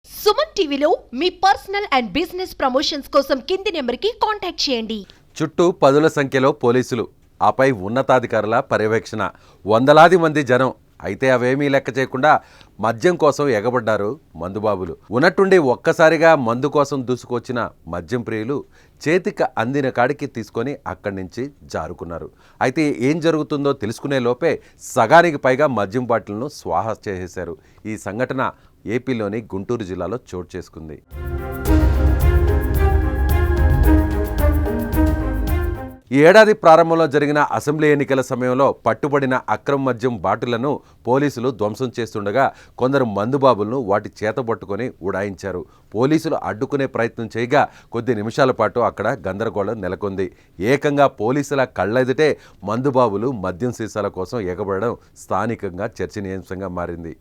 సుమన్ టీవీలో మీ personal and business promotions కోసం కింది నెంబర్కి కాంటాక్ట్ చేయండి. చుట్టూ పదుల సంఖ్యలో పోలీసులు, ఆపై ఉన్నతాధికారుల పర్యవేక్షణ, వందలాది మంది జనం. అయితే అవేమీ లెక్క చేయకుండా మద్యం కోసం ఎగబడ్డారు మందుబాబులు. ఉన్నట్టుండి ఒక్కసారిగా మందు కోసం దూసుకొచ్చిన మద్యం ప్రియులు చేతికి అందిన కాడికి తీసుకొని అక్కడి నుంచి జారుకున్నారు. అయితే ఏం జరుగుతుందో తెలుసుకునే లోపే సగానికి పైగా మద్యం బాటిల్ను స్వాహా చేసేశారు. ఈ సంఘటన ఏపీలోని గుంటూరు జిల్లాలో చోటు చేసుకుంది. ఈ ఏడాది ప్రారంభంలో జరిగిన అసెంబ్లీ ఎన్నికల సమయంలో పట్టుబడిన అక్రమ మద్యం బాటిళ్లను పోలీసులు ధ్వంసం చేస్తుండగా కొందరు మందుబాబులను వాటి చేతబట్టుకొని ఉడాయించారు. పోలీసులు అడ్డుకునే ప్రయత్నం చేయగా కొద్ది నిమిషాల పాటు అక్కడ గందరగోళం నెలకొంది. ఏకంగా పోలీసుల కళ్ళెదుటే మందుబాబులు మద్యం సీసాల కోసం ఎగబడడం స్థానికంగా చర్చనీయాంశంగా మారింది.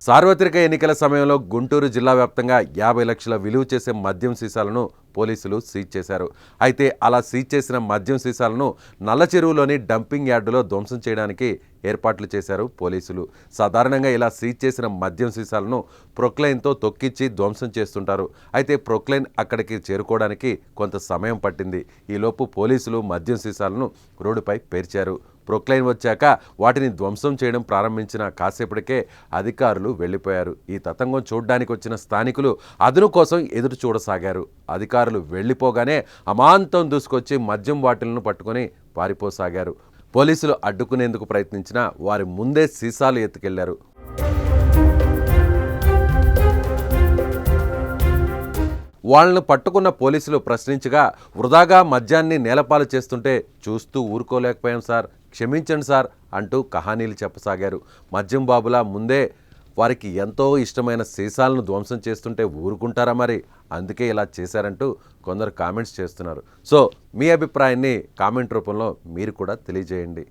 సార్వత్రిక ఎన్నికల సమయంలో గుంటూరు జిల్లా వ్యాప్తంగా 50 లక్షల విలువ చేసే మద్యం సీసాలను పోలీసులు సీజ్ చేశారు. అయితే అలా సీజ్ చేసిన మద్యం సీసాలను నల్లచెరువులోని డంపింగ్ యార్డులో ధ్వంసం చేయడానికి ఏర్పాట్లు చేశారు పోలీసులు. సాధారణంగా ఇలా సీజ్ చేసిన మద్యం సీసాలను ప్రొక్లైన్తో తొక్కిచ్చి ధ్వంసం చేస్తుంటారు. అయితే ప్రొక్లైన్ అక్కడికి చేరుకోవడానికి కొంత సమయం పట్టింది. ఈలోపు పోలీసులు మద్యం సీసాలను రోడ్డుపై పేర్చారు. ప్రొక్లైన్ వచ్చాక వాటిని ధ్వంసం చేయడం ప్రారంభించిన కాసేపటికే అధికారులు వెళ్లిపోయారు. ఈ తతంగం చూడ్డానికి వచ్చిన స్థానికులు అదును కోసం ఎదురు చూడసాగారు. అధికారులు వెళ్లిపోగానే అమాంతం దూసుకొచ్చి మద్యం బాటిల్ను పట్టుకొని పారిపోసాగారు. పోలీసులు అడ్డుకునేందుకు ప్రయత్నించినా వారి ముందే సీసాలు ఎత్తుకెళ్లారు. వాళ్ళను పట్టుకున్న పోలీసులు ప్రశ్నించగా వృధాగా మద్యాన్ని నేలపాలు చేస్తుంటే చూస్తూ ఊరుకోలేకపోయాం సార్, క్షమించండి సార్ అంటూ కహానీలు చెప్పసాగారు. మద్యం బాబులా ముందే వారికి ఎంతో ఇష్టమైన సీసాలను ధ్వంసం చేస్తుంటే ఊరుకుంటారా మరి? అందుకే ఇలా చేశారంటూ కొందరు కామెంట్స్ చేస్తున్నారు. సో మీ అభిప్రాయాన్ని కామెంట్ రూపంలో మీరు కూడా తెలియజేయండి.